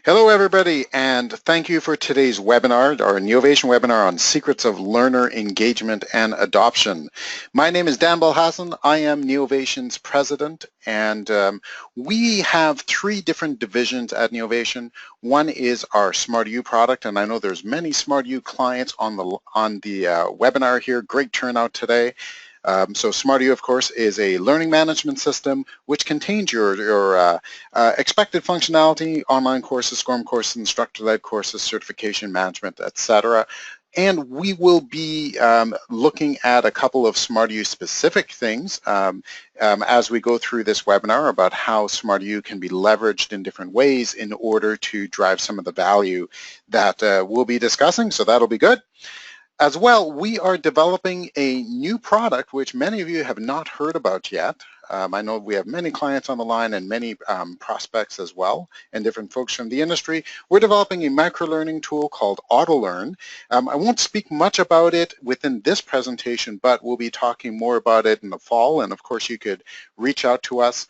Hello everybody, and thank you for today's webinar, our Neovation webinar on secrets of learner engagement and adoption. My name is Dan Belhassen. I am Neovation's president, and we have three different divisions at Neovation. One is our SmarterU product, and I know there's many SmarterU clients on the webinar here. Great turnout today. So SmarterU, of course, is a learning management system which contains your expected functionality, online courses, SCORM courses, instructor-led courses, certification management, etc. And we will be looking at a couple of SmarterU specific things as we go through this webinar about how SmarterU can be leveraged in different ways in order to drive some of the value that we'll be discussing, so that'll be good. As well, we are developing a new product which many of you have not heard about yet. I know we have many clients on the line and many prospects as well, and different folks from the industry. We're developing a microlearning tool called AutoLearn. I won't speak much about it within this presentation, but we'll be talking more about it in the fall, and of course you could reach out to us.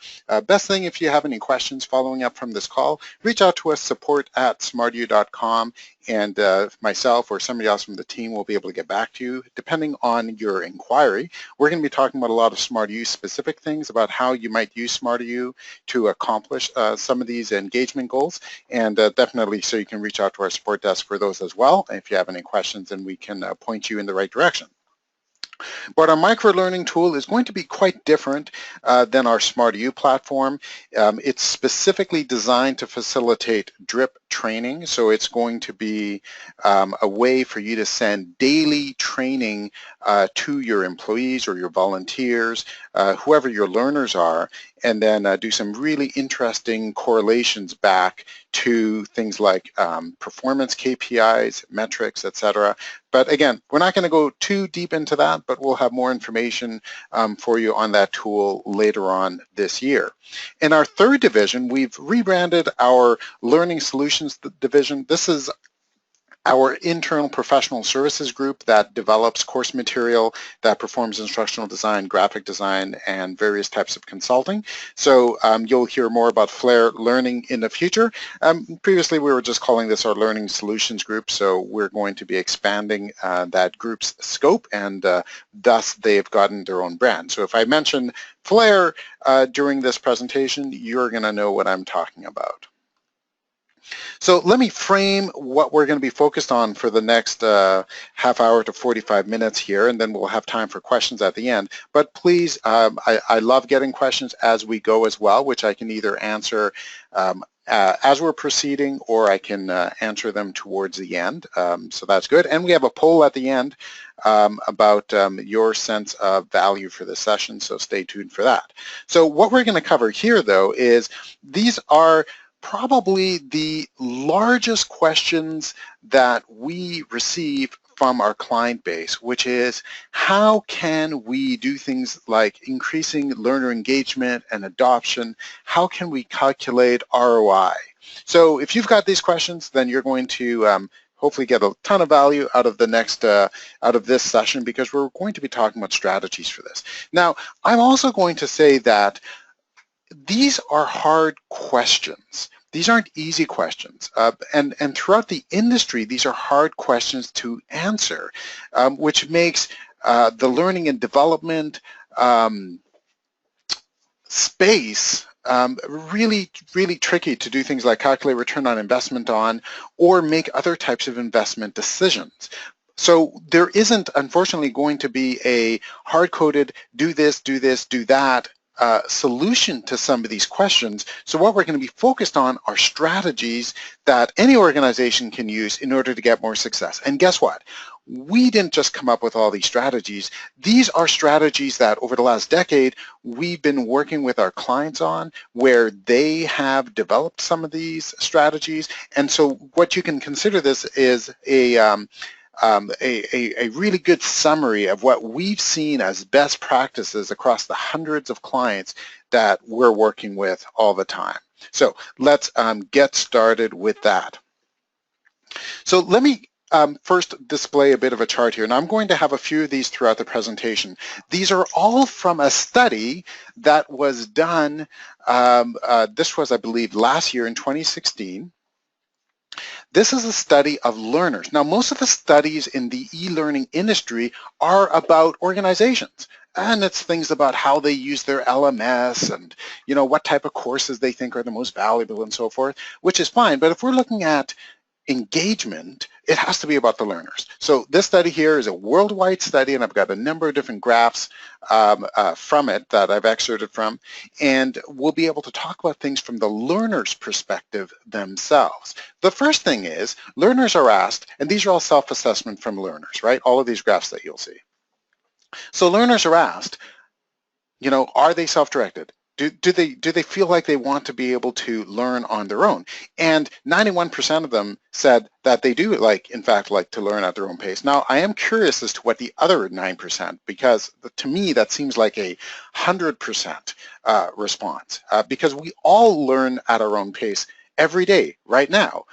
Best thing, if you have any questions following up from this call, reach out to us, support@smarteru.com, and myself or somebody else from the team will be able to get back to you depending on your inquiry. We're going to be talking about a lot of SmarterU specific things about how you might use SmarterU to accomplish some of these engagement goals, and definitely so you can reach out to our support desk for those as well if you have any questions, and we can point you in the right direction. But our microlearning tool is going to be quite different than our SmarterU platform. It's specifically designed to facilitate drip training, so it's going to be a way for you to send daily training to your employees or your volunteers, whoever your learners are, and then do some really interesting correlations back to things like performance KPIs, metrics, etc. But again, we're not going to go too deep into that, but we'll have more information for you on that tool later on this year. In our third division, we've rebranded our Learning Solutions division. This is our internal professional services group that develops course material, that performs instructional design, graphic design, and various types of consulting. So you'll hear more about Flair Learning in the future. Previously, we were just calling this our Learning Solutions group, so we're going to be expanding that group's scope, and thus they've gotten their own brand. So if I mention Flair during this presentation, you're going to know what I'm talking about. So let me frame what we're going to be focused on for the next half hour to 45 minutes here, and then we'll have time for questions at the end. But please, I love getting questions as we go as well, which I can either answer as we're proceeding, or I can answer them towards the end. So that's good. And we have a poll at the end about your sense of value for this session, so stay tuned for that. So what we're going to cover here, though, is these are probably the largest questions that we receive from our client base, which is how can we do things like increasing learner engagement and adoption? How can we calculate ROI? So if you've got these questions, then you're going to hopefully get a ton of value out of the next out of this session, because we're going to be talking about strategies for this. Now, I'm also going to say that these are hard questions. These aren't easy questions, and throughout the industry, these are hard questions to answer, which makes the learning and development space really, really tricky to do things like calculate return on investment on, or make other types of investment decisions. So there isn't, unfortunately, going to be a hard-coded do this, do that solution to some of these questions. So what we're going to be focused on are strategies that any organization can use in order to get more success. And guess what? We didn't just come up with all these strategies. These are strategies that over the last decade we've been working with our clients on, where they have developed some of these strategies. And so what you can consider this is a really good summary of what we've seen as best practices across the hundreds of clients that we're working with all the time. So let's get started with that. So let me first display a bit of a chart here, and I'm going to have a few of these throughout the presentation. These are all from a study that was done, this was, I believe, last year in 2016. This is a study of learners. Now, most of the studies in the e-learning industry are about organizations. And it's things about how they use their LMS and, what type of courses they think are the most valuable and so forth, which is fine. But if we're looking at engagement, it has to be about the learners. So this study here is a worldwide study, and I've got a number of different graphs from it that I've excerpted from, and we'll be able to talk about things from the learner's perspective themselves. The first thing is learners are asked, and these are all self-assessment from learners, right? All of these graphs that you'll see. So learners are asked, are they self-directed? Do they feel like they want to be able to learn on their own? And 91% of them said that they do in fact like to learn at their own pace. Now, I am curious as to what the other 9%, because to me that seems like a 100% response, because we all learn at our own pace every day right now.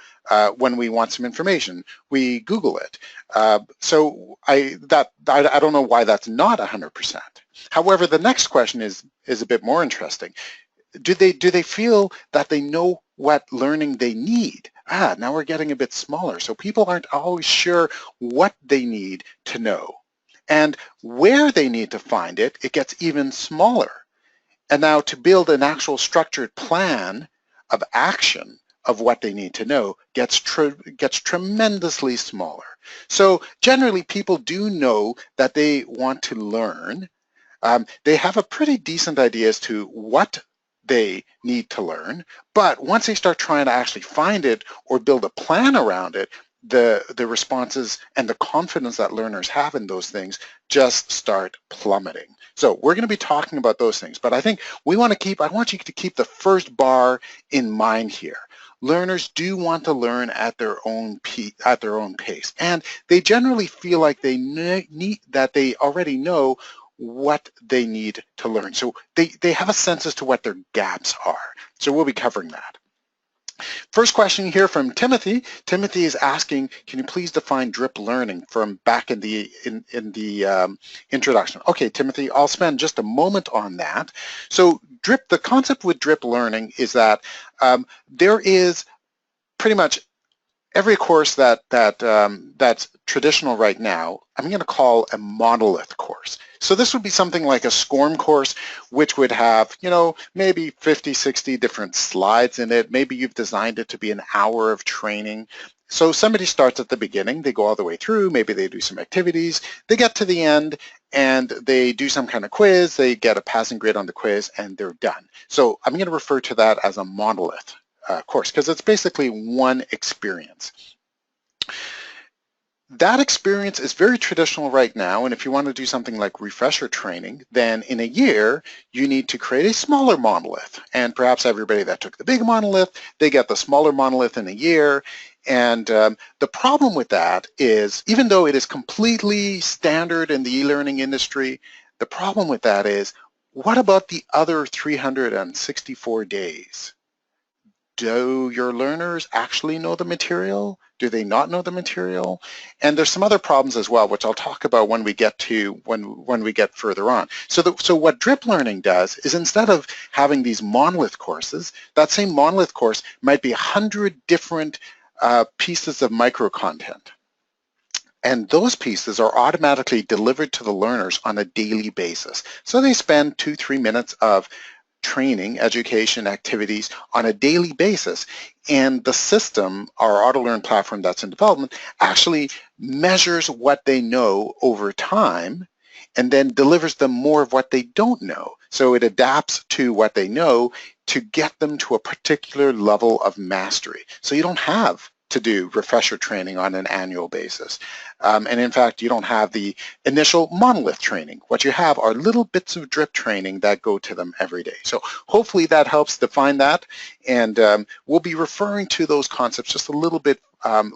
When we want some information, we Google it. So I don't know why that's not 100%. However, the next question is a bit more interesting. Do they feel that they know what learning they need? Now we're getting a bit smaller. So people aren't always sure what they need to know. And where they need to find it, it gets even smaller. And now to build an actual structured plan of action of what they need to know gets tremendously smaller. So generally people do know that they want to learn. They have a pretty decent idea as to what they need to learn, but once they start trying to actually find it or build a plan around it, the responses and the confidence that learners have in those things just start plummeting. So we're going to be talking about those things, but I think I want you to keep the first bar in mind here. Learners do want to learn at their own pace, and they generally feel like they already know what they need to learn. So they have a sense as to what their gaps are. So we'll be covering that. First question here from Timothy. Timothy is asking, can you please define drip learning from back in the introduction? Okay, Timothy, I'll spend just a moment on that. So the concept with drip learning is that there is pretty much every course that's traditional right now, I'm going to call a monolith course. So this would be something like a SCORM course, which would have, maybe 50, 60 different slides in it. Maybe you've designed it to be an hour of training. So somebody starts at the beginning, they go all the way through, maybe they do some activities, they get to the end and they do some kind of quiz, they get a passing grade on the quiz, and they're done. So I'm going to refer to that as a monolith course, because it's basically one experience. That experience is very traditional right now, and if you want to do something like refresher training, then in a year you need to create a smaller monolith, and perhaps everybody that took the big monolith, they get the smaller monolith in a year. And the problem with that is, even though it is completely standard in the e-learning industry, the problem with that is, what about the other 364 days? Do your learners actually know the material? Do they not know the material? And there's some other problems as well, which I'll talk about when we get further on. So what drip learning does is, instead of having these monolith courses, that same monolith course might be 100 different pieces of micro content. And those pieces are automatically delivered to the learners on a daily basis. So they spend 2-3 minutes of training, education, activities on a daily basis. And the system, our AutoLearn platform that's in development, actually measures what they know over time and then delivers them more of what they don't know. So it adapts to what they know to get them to a particular level of mastery. So you don't have to do refresher training on an annual basis. And in fact, you don't have the initial monolith training. What you have are little bits of drip training that go to them every day. So hopefully that helps define that. And we'll be referring to those concepts just a little bit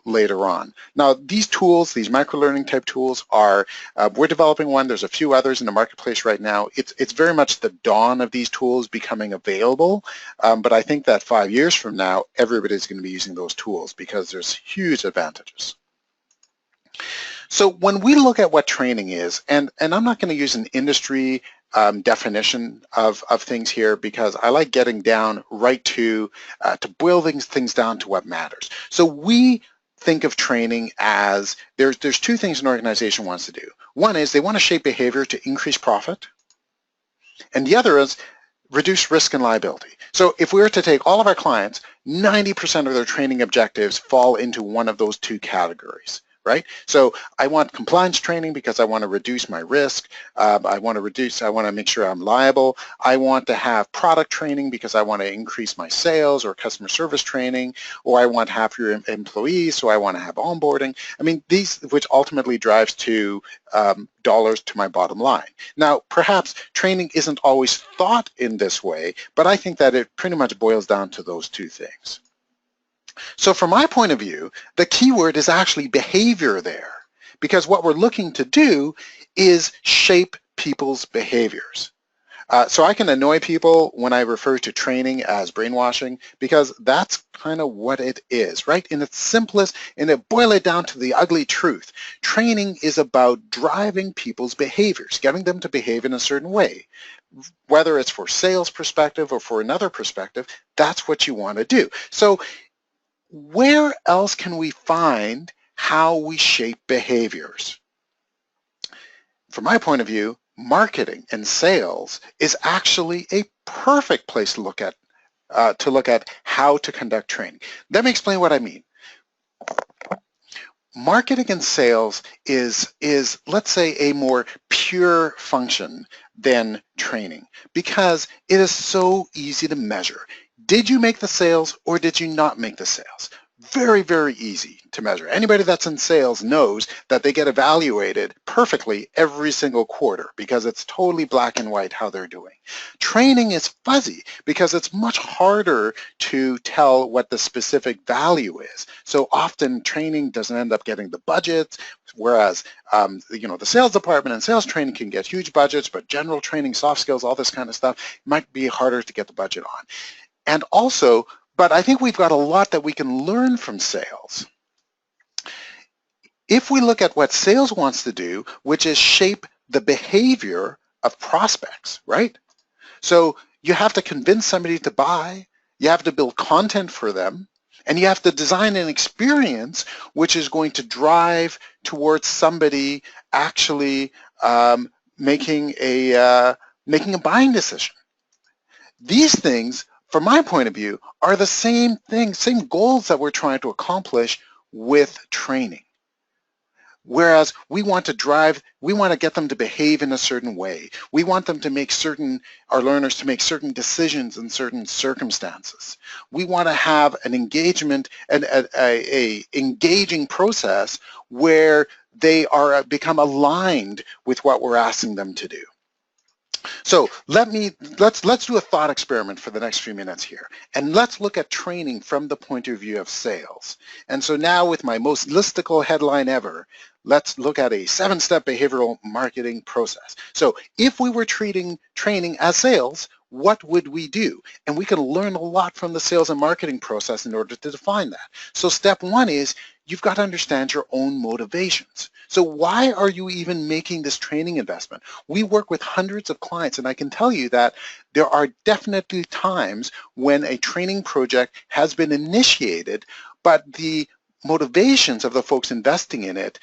later on. Now, these tools, these microlearning type tools are, we're developing one. There's a few others in the marketplace right now. It's very much the dawn of these tools becoming available. But I think that 5 years from now, everybody's going to be using those tools because there's huge advantages. So when we look at what training is, and I'm not going to use an industry definition of things here, because I like getting down right to boil things down to what matters. So we think of training as there's two things an organization wants to do. One is they want to shape behavior to increase profit, and the other is reduce risk and liability. So if we were to take all of our clients, 90% of their training objectives fall into one of those two categories, right? So I want compliance training because I want to reduce my risk. I want to make sure I'm liable. I want to have product training because I want to increase my sales, or customer service training, or I want happier employees, so I want to have onboarding. I mean, these, which ultimately drives to dollars to my bottom line. Now, perhaps training isn't always thought in this way, but I think that it pretty much boils down to those two things. So from my point of view, the key word is actually behavior there, because what we're looking to do is shape people's behaviors. So I can annoy people when I refer to training as brainwashing, because that's kind of what it is, right? In its simplest, and it boil it down to the ugly truth. Training is about driving people's behaviors, getting them to behave in a certain way. Whether it's for sales perspective or for another perspective, that's what you want to do. So where else can we find how we shape behaviors? From my point of view, marketing and sales is actually a perfect place to look at how to conduct training. Let me explain what I mean. Marketing and sales is let's say a more pure function than training, because it is so easy to measure. Did you make the sales or did you not make the sales? Very, very easy to measure. Anybody that's in sales knows that they get evaluated perfectly every single quarter, because it's totally black and white how they're doing. Training is fuzzy because it's much harder to tell what the specific value is. So often training doesn't end up getting the budgets, whereas the sales department and sales training can get huge budgets, but general training, soft skills, all this kind of stuff might be harder to get the budget on. And also, but I think we've got a lot that we can learn from sales. If we look at what sales wants to do, which is shape the behavior of prospects, right? So you have to convince somebody to buy, you have to build content for them, and you have to design an experience which is going to drive towards somebody actually making a buying decision. These things, from my point of view, are the same thing, same goals that we're trying to accomplish with training. Whereas we want to get them to behave in a certain way. We want them to make our learners to make certain decisions in certain circumstances. We want to have an engagement and a engaging process where they become aligned with what we're asking them to do. So let's do a thought experiment for the next few minutes here, and let's look at training from the point of view of sales. And so now, with my most listicle headline ever, let's look at a 7-step behavioral marketing process. So if we were treating training as sales, what would we do? And we can learn a lot from the sales and marketing process in order to define that. So step 1 is you've got to understand your own motivations. So why are you even making this training investment? We work with hundreds of clients, and I can tell you that there are definitely times when a training project has been initiated, but the motivations of the folks investing in it,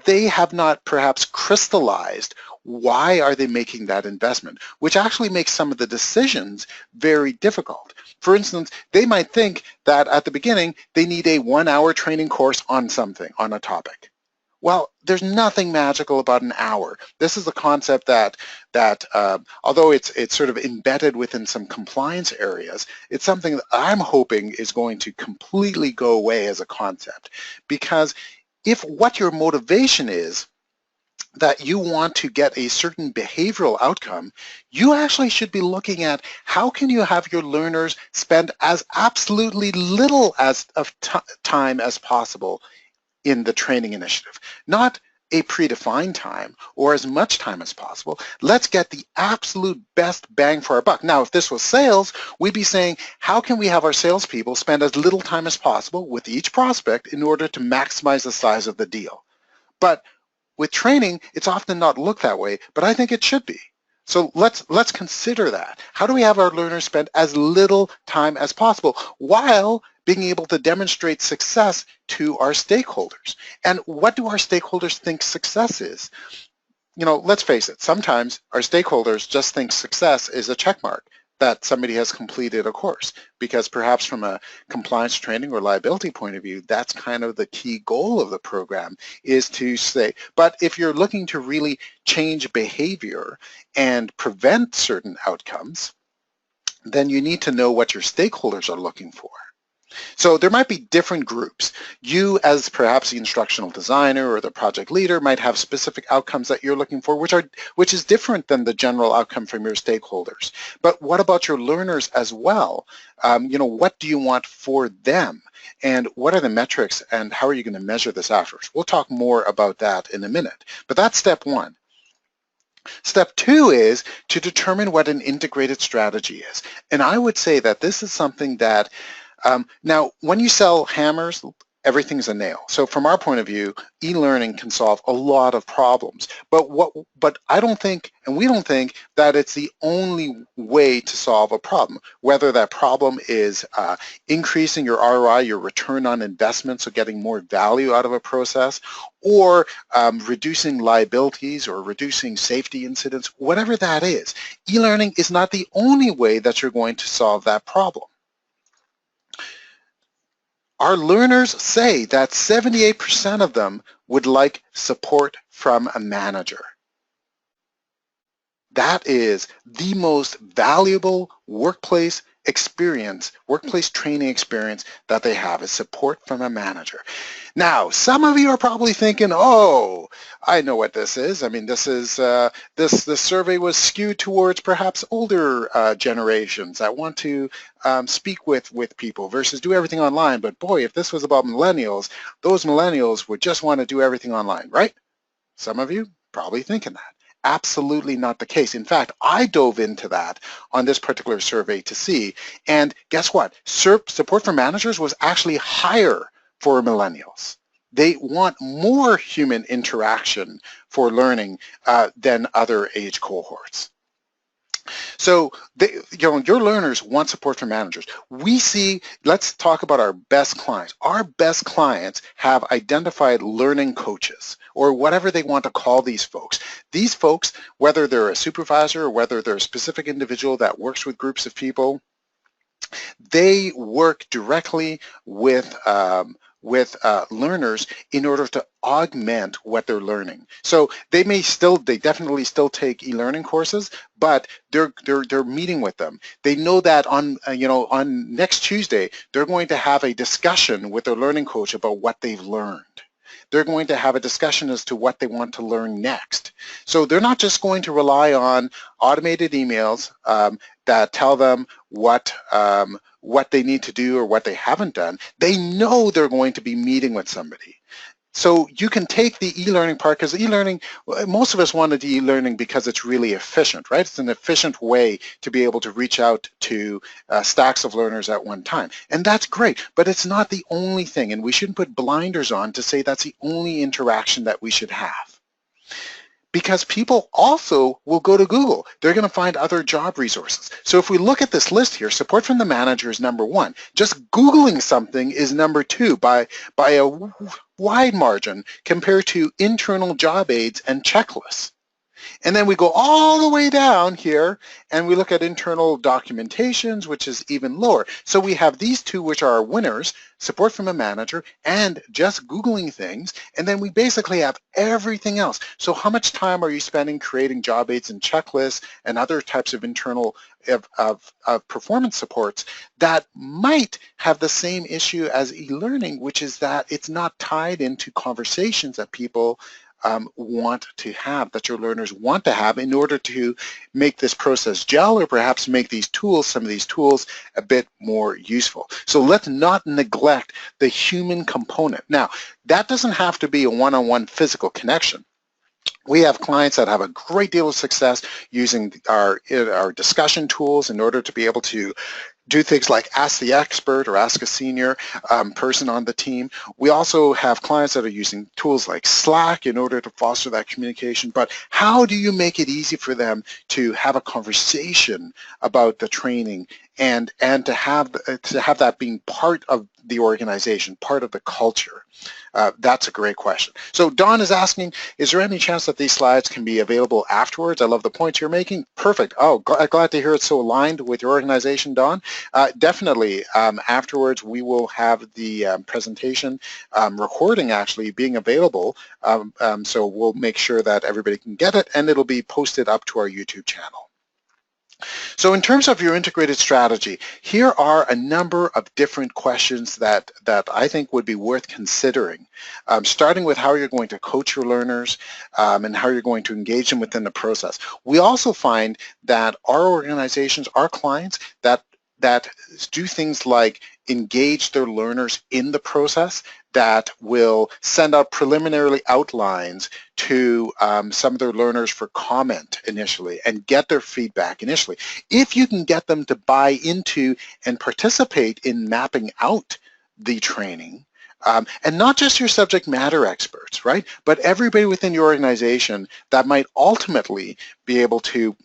they have not perhaps crystallized why are they making that investment, which actually makes some of the decisions very difficult. For instance, they might think that at the beginning they need a 1-hour training course on something, on a topic. Well, there's nothing magical about an hour. This is a concept that although it's sort of embedded within some compliance areas, it's something that I'm hoping is going to completely go away as a concept. Because if what your motivation is that you want to get a certain behavioral outcome, you actually should be looking at how can you have your learners spend as absolutely little of time as possible in the training initiative, not a predefined time or as much time as possible. Let's get the absolute best bang for our buck. Now, if this was sales, we'd be saying, how can we have our salespeople spend as little time as possible with each prospect in order to maximize the size of the deal? But with training, it's often not looked that way, but I think it should be. So let's consider that. How do we have our learners spend as little time as possible while being able to demonstrate success to our stakeholders? And what do our stakeholders think success is? You know, let's face it, sometimes our stakeholders just think success is a check mark that somebody has completed a course, because perhaps from a compliance, training, or liability point of view, that's kind of the key goal of the program, is to say, but if you're looking to really change behavior and prevent certain outcomes, then you need to know what your stakeholders are looking for. So there might be different groups. You, as perhaps the instructional designer or the project leader, might have specific outcomes that you're looking for, which is different than the general outcome from your stakeholders. But what about your learners as well? You know, what do you want for them? And what are the metrics, and how are you going to measure this afterwards? We'll talk more about that in a minute. But that's step one. Step two is to determine what an integrated strategy is. And I would say that this is something that now, when you sell hammers, everything's a nail. So from our point of view, e-learning can solve a lot of problems. But I don't think, and we don't think, that it's the only way to solve a problem. Whether that problem is increasing your ROI, your return on investment, so getting more value out of a process, or reducing liabilities or reducing safety incidents, whatever that is, e-learning is not the only way that you're going to solve that problem. Our learners say that 78% of them would like support from a manager. That is the most valuable workplace experience, workplace training experience that they have, is support from a manager. Now, some of you are probably thinking, oh, I know what this is. I mean, this is this survey was skewed towards perhaps older generations that want to speak with people versus do everything online. But boy, if this was about millennials, those millennials would just want to do everything online, right? Some of you probably thinking that. Absolutely not the case. In fact, I dove into that on this particular survey to see, and guess what? Support for managers was actually higher for millennials. They want more human interaction for learning than other age cohorts. So your learners want support from managers. We see, let's talk about our best clients. Our best clients have identified learning coaches, or whatever they want to call these folks. These folks, whether they're a supervisor or whether they're a specific individual that works with groups of people, they work directly with learners in order to augment what they're learning. So they definitely still take e-learning courses, but they're meeting with them. They know that on next Tuesday they're going to have a discussion with their learning coach about what they've learned. They're going to have a discussion as to what they want to learn next. So they're not just going to rely on automated emails that tell them what they need to do or what they haven't done. They know they're going to be meeting with somebody. So you can take the e-learning part, because e-learning, most of us want to do e-learning because it's really efficient, right? It's an efficient way to be able to reach out to stacks of learners at one time. And that's great, but it's not the only thing, and we shouldn't put blinders on to say that's the only interaction that we should have. Because people also will go to Google. They're going to find other job resources. So if we look at this list here, support from the manager is number one. Just Googling something is number two by a wide margin compared to internal job aids and checklists. And then we go all the way down here and we look at internal documentations, which is even lower. So we have these two, which are our winners, support from a manager and just Googling things. And then we basically have everything else. So how much time are you spending creating job aids and checklists and other types of internal of performance supports that might have the same issue as e-learning, which is that it's not tied into conversations that people want to have, that your learners want to have in order to make this process gel, or perhaps make these tools, some of these tools, a bit more useful. So let's not neglect the human component. Now, that doesn't have to be a one-on-one physical connection. We have clients that have a great deal of success using our discussion tools in order to be able to do things like ask the expert or ask a senior person on the team. We also have clients that are using tools like Slack in order to foster that communication. But how do you make it easy for them to have a conversation about the training and to have that being part of the organization, part of the culture? That's a great question. So Don is asking, is there any chance that these slides can be available afterwards? I love the points you're making. Perfect. Oh, glad to hear it's so aligned with your organization, Don. Definitely, afterwards we will have the presentation recording actually being available. So we'll make sure that everybody can get it, and it'll be posted up to our YouTube channel. So in terms of your integrated strategy, here are a number of different questions that I think would be worth considering, starting with how you're going to coach your learners and how you're going to engage them within the process. We also find that our organizations, our clients, that do things like engage their learners in the process, that will send out preliminary outlines to some of their learners for comment initially and get their feedback initially. If you can get them to buy into and participate in mapping out the training, and not just your subject matter experts, right? But everybody within your organization that might ultimately be able to,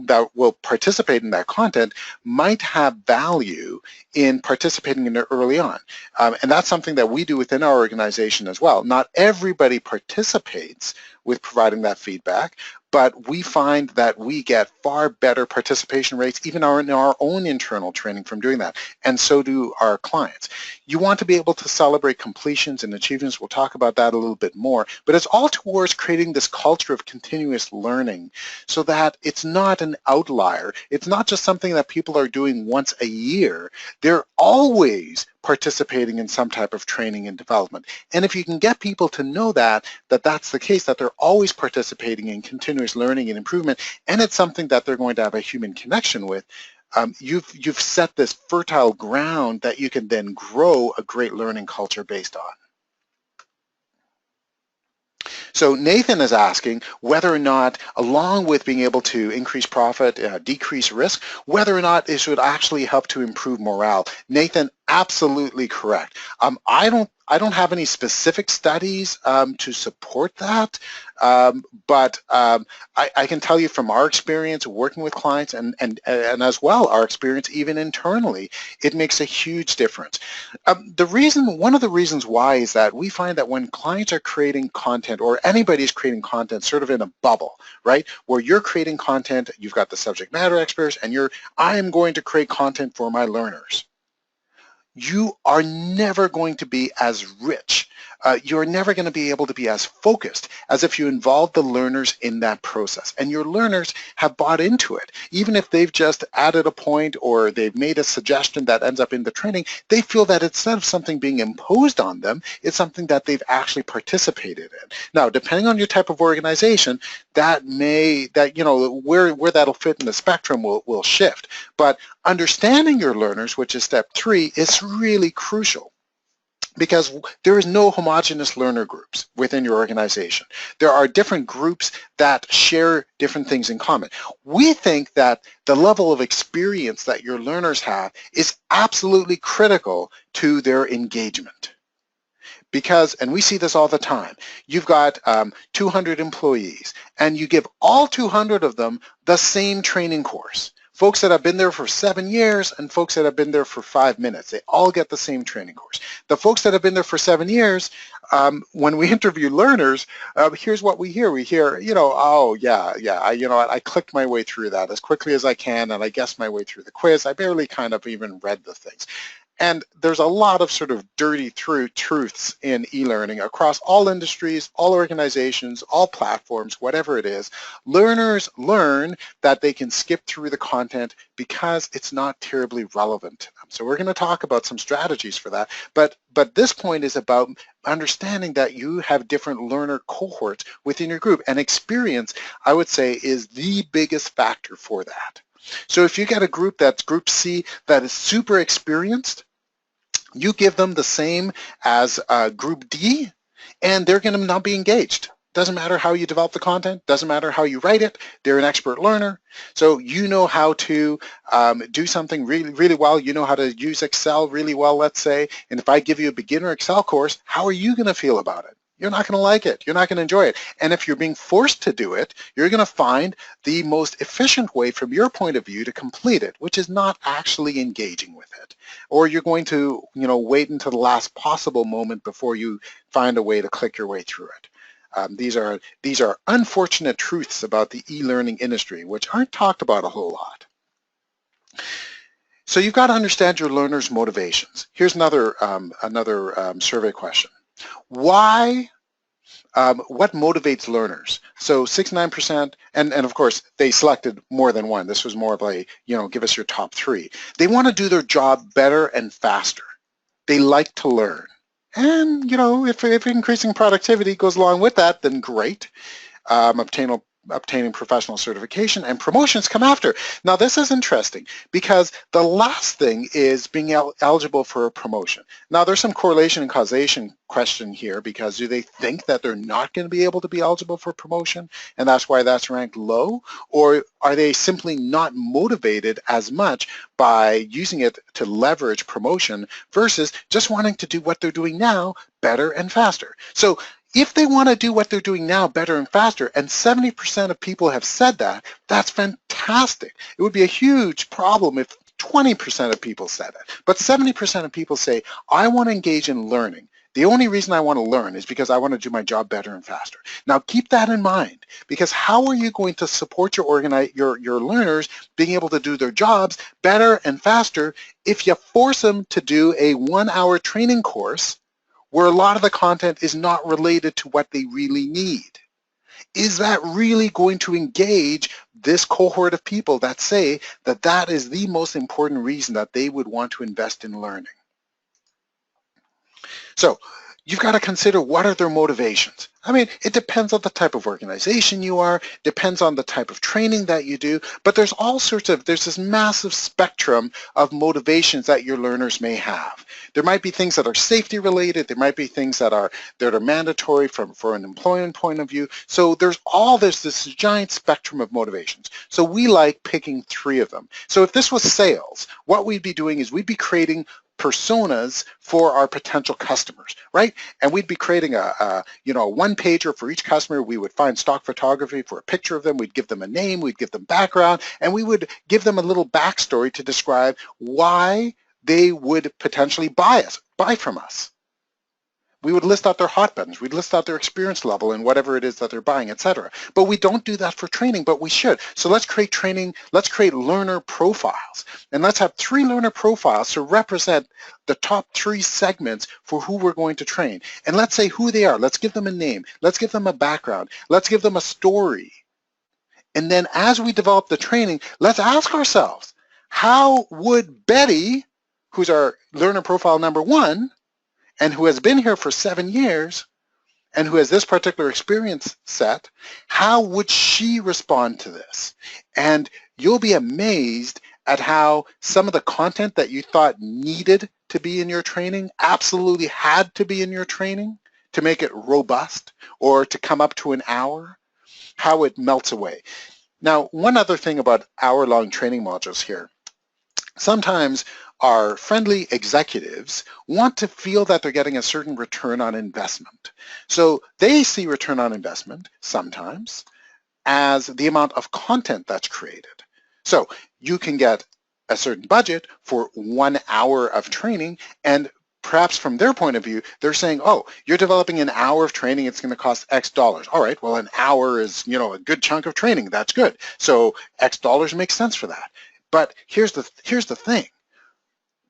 that will participate in that content, might have value in participating in it early on. And that's something that we do within our organization as well. Not everybody participates with providing that feedback, but we find that we get far better participation rates even in our own internal training from doing that, and so do our clients. You want to be able to celebrate completions and achievements. We'll talk about that a little bit more, but it's all towards creating this culture of continuous learning so that it's not an outlier. It's not just something that people are doing once a year. They're always participating in some type of training and development. And if you can get people to know that that's the case, that they're always participating in continuous learning and improvement, and it's something that they're going to have a human connection with, you've set this fertile ground that you can then grow a great learning culture based on. So Nathan is asking whether or not, along with being able to increase profit, decrease risk, whether or not it should actually help to improve morale. Nathan, absolutely correct. I don't have any specific studies to support that, but I can tell you from our experience working with clients and as well our experience even internally, it makes a huge difference. One of the reasons why is that we find that when clients are creating content, or anybody's creating content sort of in a bubble, right, where you're creating content, you've got the subject matter experts, and I am going to create content for my learners. You are never going to be as rich. You're never going to be able to be as focused as if you involve the learners in that process. And your learners have bought into it. Even if they've just added a point or they've made a suggestion that ends up in the training, they feel that instead of something being imposed on them, it's something that they've actually participated in. Now, depending on your type of organization, where that'll fit in the spectrum will shift. But understanding your learners, which is step 3, is really crucial, because there is no homogeneous learner groups within your organization. There are different groups that share different things in common. We think that the level of experience that your learners have is absolutely critical to their engagement. Because, and we see this all the time, you've got 200 employees and you give all 200 of them the same training course. Folks that have been there for 7 years and folks that have been there for 5 minutes, they all get the same training course. The folks that have been there for 7 years, when we interview learners, here's what we hear. We hear, oh yeah, I clicked my way through that as quickly as I can, and I guessed my way through the quiz. I barely kind of even read the things. And there's a lot of sort of dirty truths in e-learning across all industries, all organizations, all platforms, whatever it is. Learners learn that they can skip through the content because it's not terribly relevant to them. So we're going to talk about some strategies for that. But this point is about understanding that you have different learner cohorts within your group, and experience, I would say, is the biggest factor for that. So if you get a group that's group C that is super experienced, you give them the same as group D, and they're going to not be engaged. Doesn't matter how you develop the content, doesn't matter how you write it, they're an expert learner. So you know how to do something really, really well. You know how to use Excel really well, let's say. And if I give you a beginner Excel course, how are you going to feel about it? You're not going to like it. You're not going to enjoy it. And if you're being forced to do it, you're going to find the most efficient way from your point of view to complete it, which is not actually engaging with it. Or you're going to, wait until the last possible moment before you find a way to click your way through it. These are unfortunate truths about the e-learning industry, which aren't talked about a whole lot. So you've got to understand your learners' motivations. Here's another survey question. Why? What motivates learners? So 69%, and of course they selected more than one. This was more of a, give us your top three. They want to do their job better and faster. They like to learn. And, if increasing productivity goes along with that, then great. Obtaining professional certification and promotions come after. Now, this is interesting because the last thing is being eligible for a promotion. Now, there's some correlation and causation question here because do they think that they're not going to be able to be eligible for promotion and that's why that's ranked low? Or are they simply not motivated as much by using it to leverage promotion versus just wanting to do what they're doing now better and faster? So if they want to do what they're doing now better and faster, and 70% of people have said that, that's fantastic. It would be a huge problem if 20% of people said it. But 70% of people say, I want to engage in learning. The only reason I want to learn is because I want to do my job better and faster. Now keep that in mind, because how are you going to support your learners being able to do their jobs better and faster if you force them to do a 1-hour training course where a lot of the content is not related to what they really need? Is that really going to engage this cohort of people that say that that is the most important reason that they would want to invest in learning? So you've got to consider what are their motivations. I mean, it depends on the type of organization you are, depends on the type of training that you do, but there's this massive spectrum of motivations that your learners may have. There might be things that are safety related, there might be things that are mandatory for an employment point of view. So there's this giant spectrum of motivations. So we like picking 3 of them. So if this was sales, what we'd be doing is we'd be creating personas for our potential customers, right? And we'd be creating a one-pager for each customer. We would find stock photography for a picture of them. We'd give them a name, we'd give them background, and we would give them a little backstory to describe why they would potentially buy from us. We would list out their hot buttons, we'd list out their experience level and whatever it is that they're buying, etc. But we don't do that for training, but we should. So let's create learner profiles. And let's have 3 learner profiles to represent the top 3 segments for who we're going to train. And let's say who they are. Let's give them a name. Let's give them a background. Let's give them a story. And then as we develop the training, let's ask ourselves, how would Betty, who's our learner profile number 1, and who has been here for 7 years, and who has this particular experience set, how would she respond to this? And you'll be amazed at how some of the content that you thought needed to be in your training absolutely had to be in your training to make it robust or to come up to an hour, how it melts away. Now, one other thing about hour-long training modules here. Sometimes our friendly executives want to feel that they're getting a certain return on investment. So they see return on investment sometimes as the amount of content that's created. So you can get a certain budget for 1 hour of training, and perhaps from their point of view, they're saying, oh, you're developing an hour of training, it's going to cost X dollars. All right, well, an hour is, a good chunk of training. That's good. So X dollars makes sense for that. But here's the thing.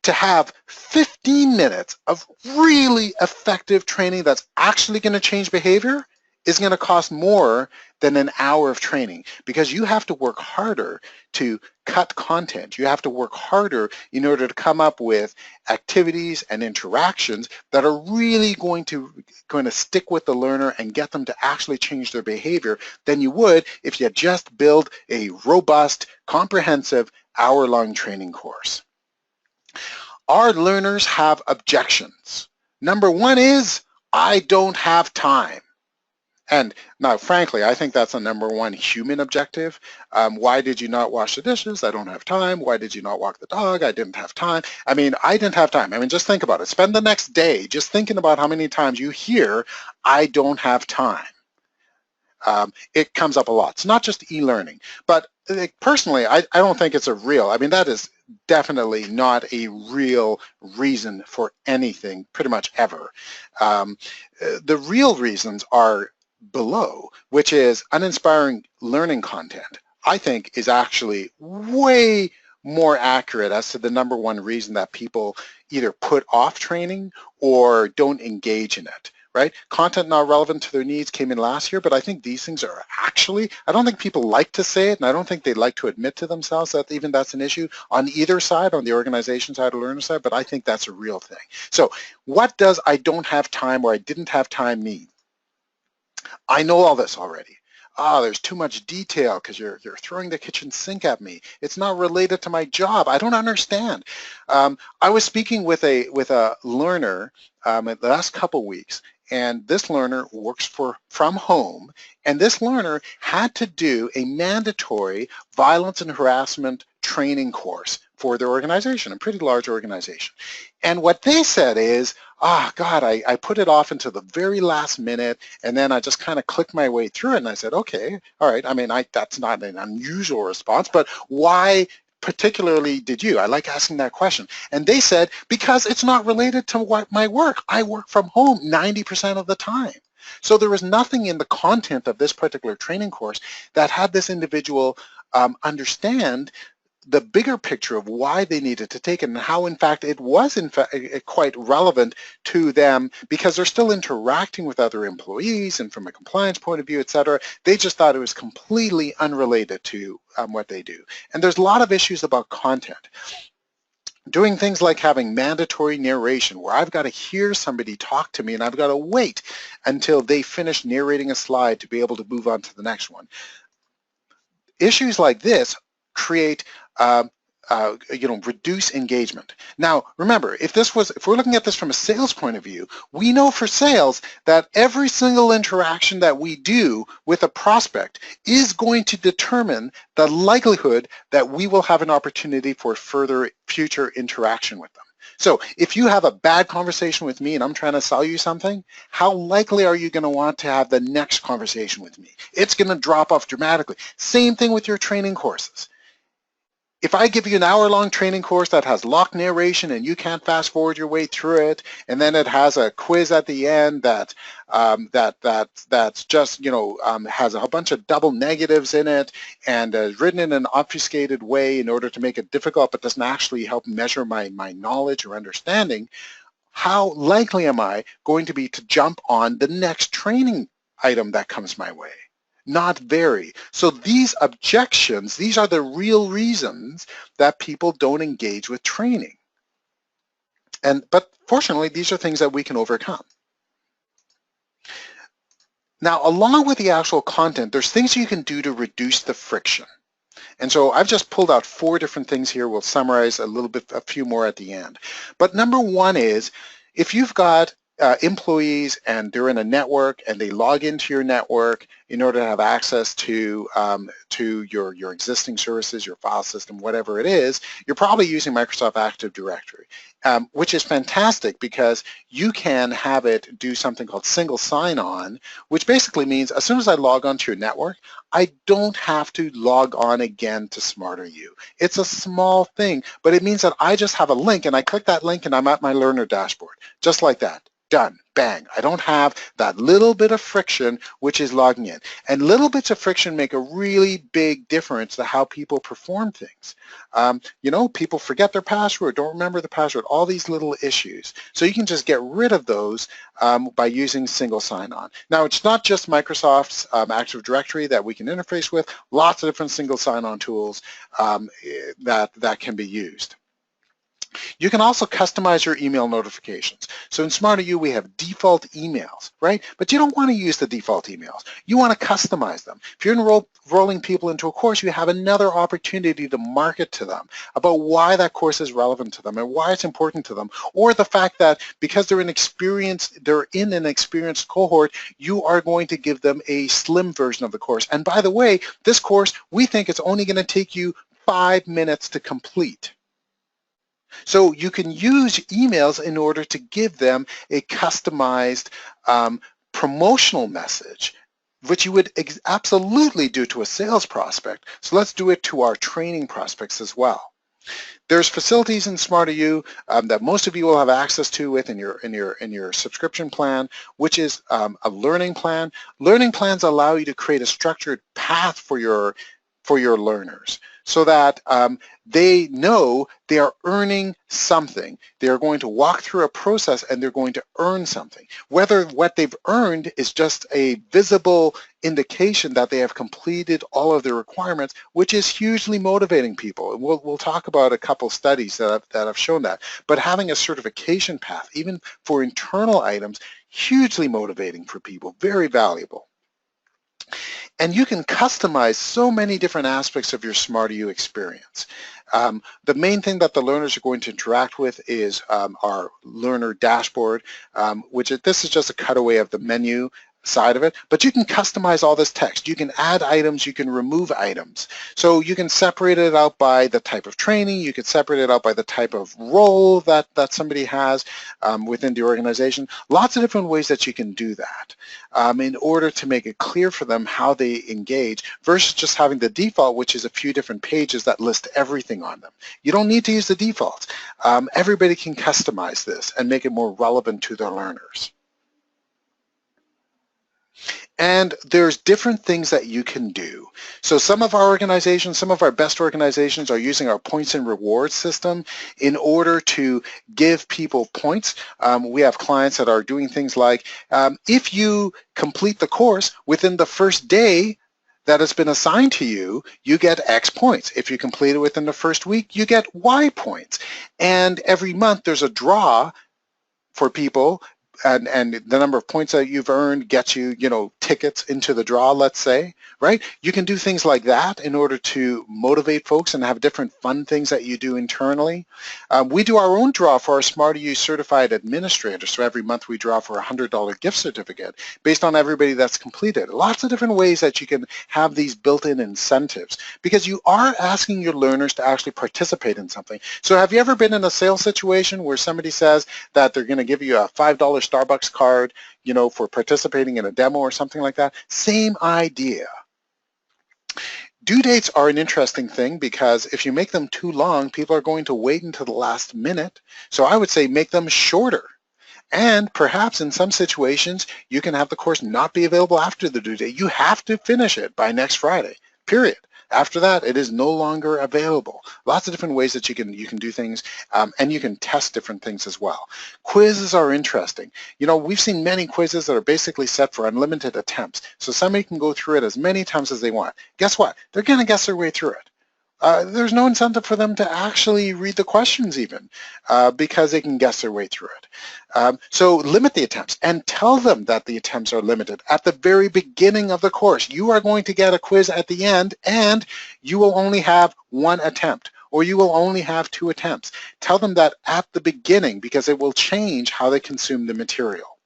To have 15 minutes of really effective training that's actually going to change behavior is going to cost more than an hour of training, because you have to work harder to cut content. You have to work harder in order to come up with activities and interactions that are really going to stick with the learner and get them to actually change their behavior than you would if you just build a robust, comprehensive, hour-long training course. Our learners have objections. Number 1 is, I don't have time. And now, frankly, I think that's the #1 human objective. Why did you not wash the dishes? I don't have time. Why did you not walk the dog? I didn't have time. I mean, I didn't have time. I mean, just think about it. Spend the next day just thinking about how many times you hear, I don't have time. It comes up a lot. It's not just e-learning, but personally, I don't think it's a real, I mean, that is definitely not a real reason for anything pretty much ever. The real reasons are below, which is uninspiring learning content, I think is actually way more accurate as to the #1 reason that people either put off training or don't engage in it. Right? Content not relevant to their needs came in last year, but I think these things are actually, I don't think people like to say it, and I don't think they like to admit to themselves that even that's an issue on either side, on the organization side or learner side, but I think that's a real thing. So what does I don't have time or I didn't have time mean? I know all this already. There's too much detail because you're throwing the kitchen sink at me. It's not related to my job. I don't understand. I was speaking with a learner in the last couple weeks, and this learner works from home, and this learner had to do a mandatory violence and harassment training course for their organization, a pretty large organization. And what they said is, God, I put it off until the very last minute, and then I just kind of clicked my way through it, and I said, okay, all right, I mean, that's not an unusual response, but why particularly did you? I like asking that question. And they said, because it's not related to what my work. I work from home 90% of the time. So there was nothing in the content of this particular training course that had this individual understand the bigger picture of why they needed to take it and how, in fact, it was in fact quite relevant to them because they're still interacting with other employees and from a compliance point of view, et cetera. They just thought it was completely unrelated to what they do. And there's a lot of issues about content. Doing things like having mandatory narration where I've got to hear somebody talk to me and I've got to wait until they finish narrating a slide to be able to move on to the next one. Issues like this create reduce engagement. Now, remember, if we're looking at this from a sales point of view, we know for sales that every single interaction that we do with a prospect is going to determine the likelihood that we will have an opportunity for further future interaction with them. So if you have a bad conversation with me and I'm trying to sell you something, how likely are you going to want to have the next conversation with me? It's going to drop off dramatically. Same thing with your training courses. If I give you an hour-long training course that has locked narration and you can't fast forward your way through it, and then it has a quiz at the end that's just has a bunch of double negatives in it and written in an obfuscated way in order to make it difficult, but doesn't actually help measure my knowledge or understanding, how likely am I going to be to jump on the next training item that comes my way? Not very. So these objections, these are the real reasons that people don't engage with training. But fortunately, these are things that we can overcome. Now, along with the actual content, there's things you can do to reduce the friction. And so I've just pulled out 4 different things here. We'll summarize a few more at the end. But #1 is, if you've got employees and they're in a network and they log into your network in order to have access to your existing services, your file system, whatever it is, you're probably using Microsoft Active Directory, which is fantastic because you can have it do something called single sign-on, which basically means as soon as I log onto your network, I don't have to log on again to SmarterU. It's a small thing, but it means that I just have a link and I click that link and I'm at my learner dashboard, just like that. Done, bang. I don't have that little bit of friction, which is logging in. And little bits of friction make a really big difference to how people perform things. People forget their password, don't remember the password, all these little issues. So you can just get rid of those by using single sign-on. Now, it's not just Microsoft's Active Directory that we can interface with, lots of different single sign-on tools that can be used. You can also customize your email notifications. So in SmarterU, we have default emails, right? But you don't want to use the default emails. You want to customize them. If you're enrolling people into a course, you have another opportunity to market to them about why that course is relevant to them and why it's important to them, or the fact that because they're in an experienced cohort, you are going to give them a slim version of the course. And by the way, this course, we think it's only going to take you 5 minutes to complete. So you can use emails in order to give them a customized promotional message, which you would absolutely do to a sales prospect. So let's do it to our training prospects as well. There's facilities in SmarterU that most of you will have access to within your subscription plan, which is a learning plan. Learning plans allow you to create a structured path for your learners, so that they know they are earning something. They are going to walk through a process and they're going to earn something. Whether what they've earned is just a visible indication that they have completed all of their requirements, which is hugely motivating people. We'll talk about a couple studies that have shown that. But having a certification path, even for internal items, hugely motivating for people, very valuable. And you can customize so many different aspects of your SmarterU experience. The main thing that the learners are going to interact with is our learner dashboard, this is just a cutaway of the menu side of it, but you can customize all this text. You can add items, you can remove items. So you can separate it out by the type of training, you can separate it out by the type of role that somebody has within the organization. Lots of different ways that you can do that in order to make it clear for them how they engage versus just having the default, which is a few different pages that list everything on them. You don't need to use the defaults. Everybody can customize this and make it more relevant to their learners. And there's different things that you can do. So some of our organizations, some of our best organizations are using our points and rewards system in order to give people points. We have clients that are doing things like, if you complete the course within the first day that has been assigned to you, you get X points. If you complete it within the first week, you get Y points. And every month there's a draw for people, and the number of points that you've earned gets you, tickets into the draw, let's say, right? You can do things like that in order to motivate folks and have different fun things that you do internally. We do our own draw for our SmarterU certified administrators. So every month we draw for a $100 gift certificate based on everybody that's completed. Lots of different ways that you can have these built-in incentives because you are asking your learners to actually participate in something. So have you ever been in a sales situation where somebody says that they're going to give you a $5 Starbucks card, for participating in a demo or something like that? Same idea. Due dates are an interesting thing because if you make them too long, people are going to wait until the last minute. So I would say make them shorter. And perhaps in some situations, you can have the course not be available after the due date. You have to finish it by next Friday, period. After that, it is no longer available. Lots of different ways that you can do things, and you can test different things as well. Quizzes are interesting. We've seen many quizzes that are basically set for unlimited attempts. So somebody can go through it as many times as they want. Guess what? They're going to guess their way through it. There's no incentive for them to actually read the questions even because they can guess their way through it. So limit the attempts and tell them that the attempts are limited. At the very beginning of the course, you are going to get a quiz at the end and you will only have one attempt or you will only have 2 attempts. Tell them that at the beginning because it will change how they consume the material.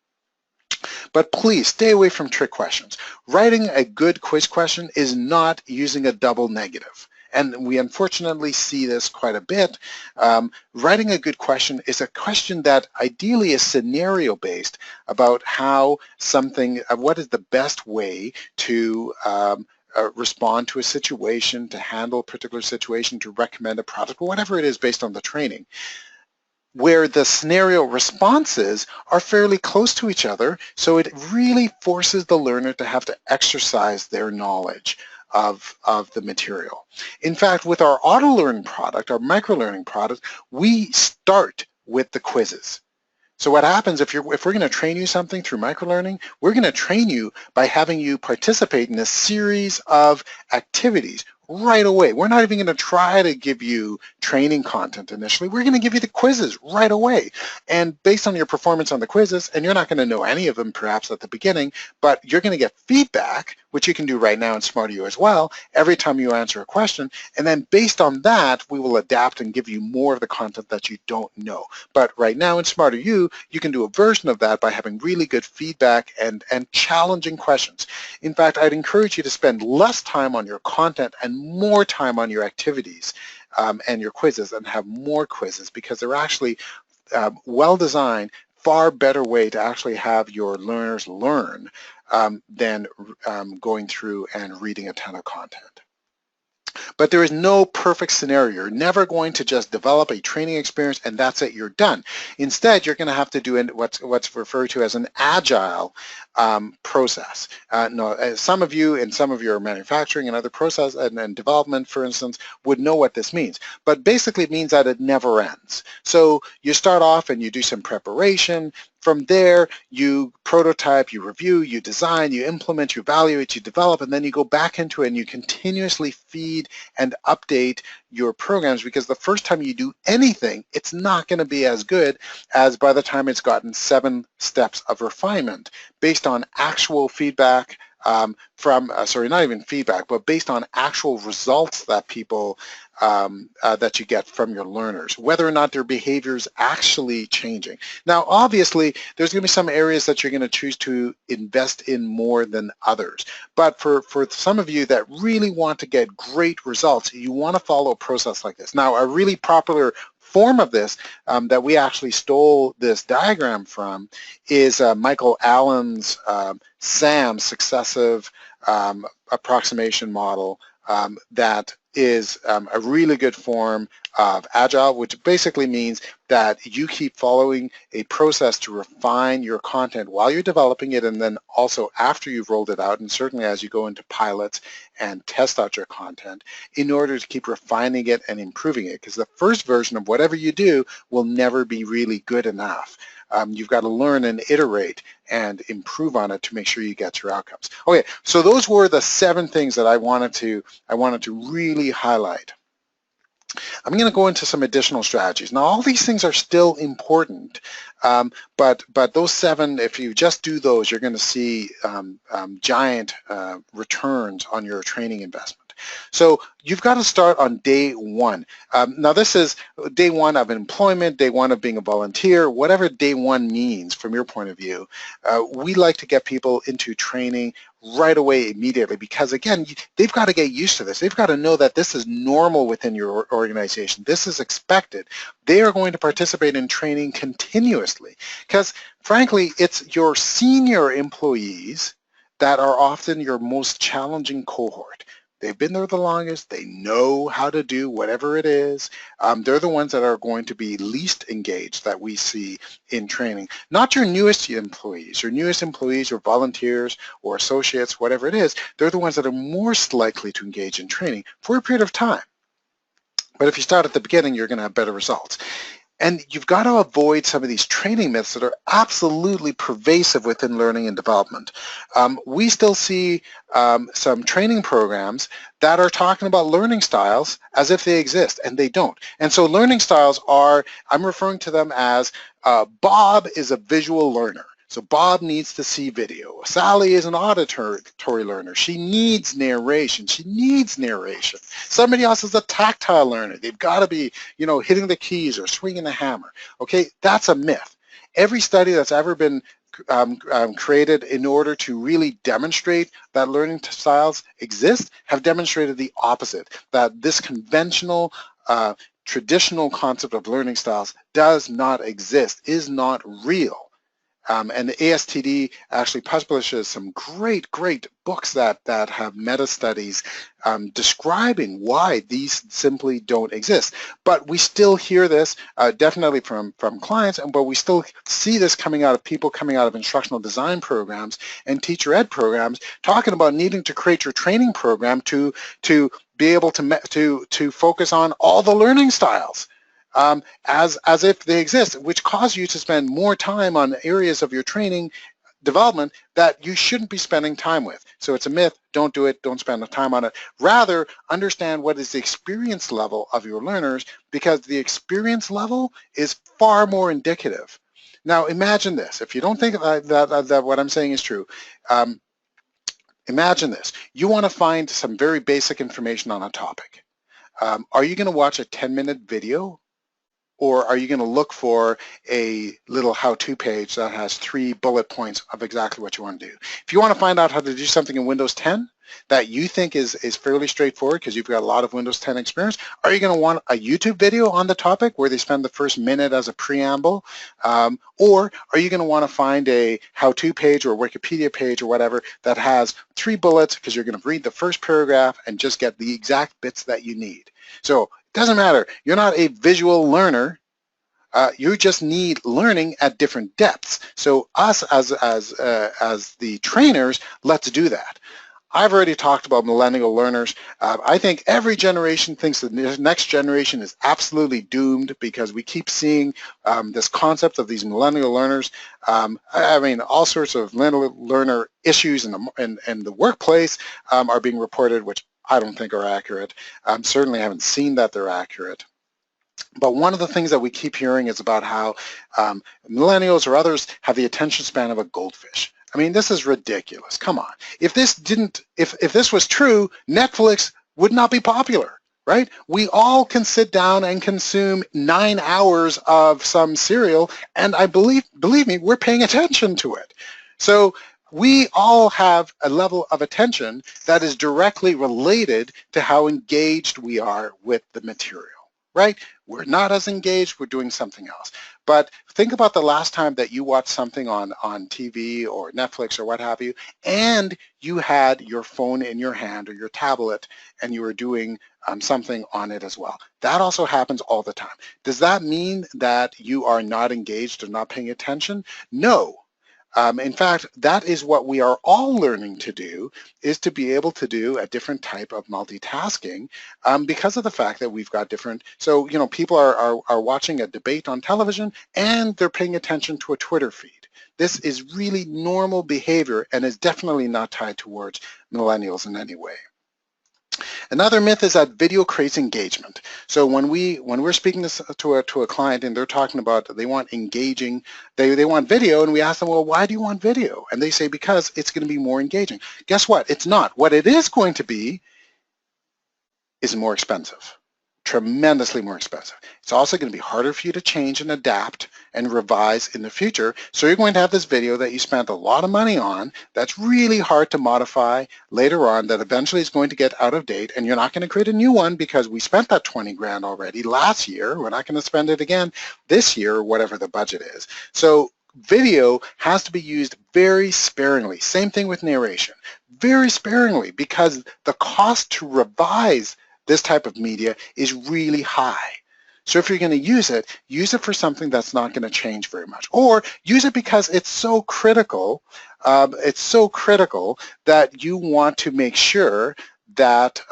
But please stay away from trick questions. Writing a good quiz question is not using a double negative. And we unfortunately see this quite a bit. Writing a good question is a question that ideally is scenario-based about how what is the best way to respond to a situation, to handle a particular situation, to recommend a product, or whatever it is based on the training, where the scenario responses are fairly close to each other, so it really forces the learner to have to exercise their knowledge of the material. In fact, with our auto-learn product, our micro-learning product, we start with the quizzes. So what happens if we're going to train you something through microlearning, we're going to train you by having you participate in a series of activities right away. We're not even going to try to give you training content initially. We're going to give you the quizzes right away. And based on your performance on the quizzes, and you're not going to know any of them perhaps at the beginning, but you're going to get feedback, which you can do right now in SmarterU as well, every time you answer a question. And then based on that, we will adapt and give you more of the content that you don't know. But right now in SmarterU, you can do a version of that by having really good feedback and challenging questions. In fact, I'd encourage you to spend less time on your content and more time on your activities and your quizzes, and have more quizzes, because they're actually well designed, far better way to actually have your learners learn than going through and reading a ton of content. But there is no perfect scenario. You're never going to just develop a training experience and that's it, you're done. Instead, you're going to have to do what's referred to as an agile process. Some of you in some of your manufacturing and other process and development, for instance, would know what this means. But basically it means that it never ends. So you start off and you do some preparation. From there, you prototype, you review, you design, you implement, you evaluate, you develop, and then you go back into it and you continuously feed and update your programs, because the first time you do anything, it's not going to be as good as by the time it's gotten 7 steps of refinement based on actual feedback not even feedback, but based on actual results that people that you get from your learners, whether or not their behavior is actually changing. Now, obviously, there's going to be some areas that you're going to choose to invest in more than others. But for some of you that really want to get great results, you want to follow a process like this. Now, a really popular form of this that we actually stole this diagram from is Michael Allen's SAM, successive approximation model, that is a really good form of agile, which basically means that you keep following a process to refine your content while you're developing it, and then also after you've rolled it out, and certainly as you go into pilots and test out your content, in order to keep refining it and improving it, because the first version of whatever you do will never be really good enough. You've got to learn and iterate and improve on it to make sure you get your outcomes. Okay, so those were the 7 things that I wanted to really highlight. I'm going to go into some additional strategies. Now, all these things are still important, but those 7, if you just do those, you're going to see giant returns on your training investment. So you've got to start on day 1. Now this is day 1 of employment, day 1 of being a volunteer, whatever day 1 means from your point of view. We like to get people into training right away, immediately, because again, they've got to get used to this. They've got to know that this is normal within your organization. This is expected. They are going to participate in training continuously, because frankly, it's your senior employees that are often your most challenging cohort. They've been there the longest. They know how to do whatever it is. They're the ones that are going to be least engaged that we see in training. Not your newest employees. Your newest employees or volunteers or associates, whatever it is, they're the ones that are most likely to engage in training for a period of time. But if you start at the beginning, you're going to have better results. And you've got to avoid some of these training myths that are absolutely pervasive within learning and development. We still see some training programs that are talking about learning styles as if they exist, and they don't. And so learning styles are, I'm referring to them as Bob is a visual learner. So Bob needs to see video. Sally is an auditory learner. She needs narration. She needs narration. Somebody else is a tactile learner. They've got to be, hitting the keys or swinging the hammer. Okay, that's a myth. Every study that's ever been created in order to really demonstrate that learning styles exist have demonstrated the opposite, that this conventional traditional concept of learning styles does not exist, is not real. And the ASTD actually publishes some great books that have meta-studies describing why these simply don't exist. But we still hear this definitely from clients, but we still see this coming out of people coming out of instructional design programs and teacher ed programs talking about needing to create your training program to be able to focus on all the learning styles. As if they exist, which cause you to spend more time on areas of your training development that you shouldn't be spending time with. So it's a myth. Don't do it. Don't spend the time on it. Rather, understand what is the experience level of your learners, because the experience level is far more indicative. Now, imagine this. If you don't think that what I'm saying is true, imagine this. You want to find some very basic information on a topic. Are you going to watch a 10-minute video? Or are you going to look for a little how-to page that has 3 bullet points of exactly what you want to do? If you want to find out how to do something in Windows 10 that you think is fairly straightforward because you've got a lot of Windows 10 experience, are you going to want a YouTube video on the topic where they spend the first minute as a preamble? Or are you going to want to find a how-to page or a Wikipedia page or whatever that has 3 bullets because you're going to read the first paragraph and just get the exact bits that you need? So doesn't matter. You're not a visual learner. You just need learning at different depths. So us as the trainers, let's do that. I've already talked about millennial learners. I think every generation thinks that the next generation is absolutely doomed because we keep seeing this concept of these millennial learners. I mean, all sorts of learner issues in the workplace are being reported, which I don't think are accurate. Certainly haven't seen that they're accurate. But one of the things that we keep hearing is about how millennials or others have the attention span of a goldfish. I mean, this is ridiculous. Come on. If this was true, Netflix would not be popular, right? We all can sit down and consume 9 hours of some serial, and I believe me, we're paying attention to it. So we all have a level of attention that is directly related to how engaged we are with the material, right? We're not as engaged, we're doing something else. But think about the last time that you watched something on TV or Netflix or what have you, and you had your phone in your hand or your tablet and you were doing something on it as well. That also happens all the time. Does that mean that you are not engaged or not paying attention? No. In fact, that is what we are all learning to do, is to be able to do a different type of multitasking because of the fact that we've got different, so, you know, people are watching a debate on television and they're paying attention to a Twitter feed. This is really normal behavior and is definitely not tied towards millennials in any way. Another myth is that video creates engagement. So when we're speaking to a client and they're talking about they want engaging, they want video, and we ask them, well, why do you want video? And they say, because it's going to be more engaging. Guess what? It's not. What it is going to be is more expensive, tremendously more expensive. It's also going to be harder for you to change and adapt and revise in the future. So you're going to have this video that you spent a lot of money on that's really hard to modify later on, that eventually is going to get out of date, and you're not going to create a new one because we spent that 20 grand already last year. We're not going to spend it again this year, or whatever the budget is. So video has to be used very sparingly. Same thing with narration. Very sparingly, because the cost to revise this type of media is really high. So if you're going to use it for something that's not going to change very much, or use it because it's so critical. It's so critical that you want to make sure that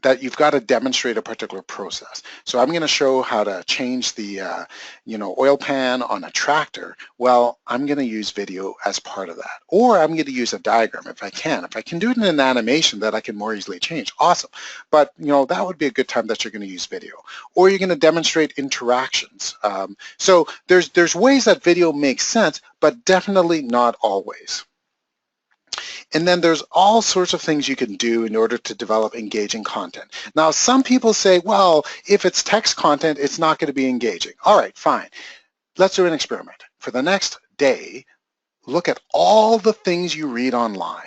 that you've got to demonstrate a particular process. So I'm going to show how to change the oil pan on a tractor. Well, I'm going to use video as part of that, or I'm going to use a diagram if I can. If I can do it in an animation that I can more easily change, awesome. But that would be a good time that you're going to use video, or you're going to demonstrate interactions. So there's ways that video makes sense, but definitely not always. And then there's all sorts of things you can do in order to develop engaging content. Now, some people say, well, if it's text content, it's not going to be engaging. All right, fine. Let's do an experiment. For the next day, look at all the things you read online.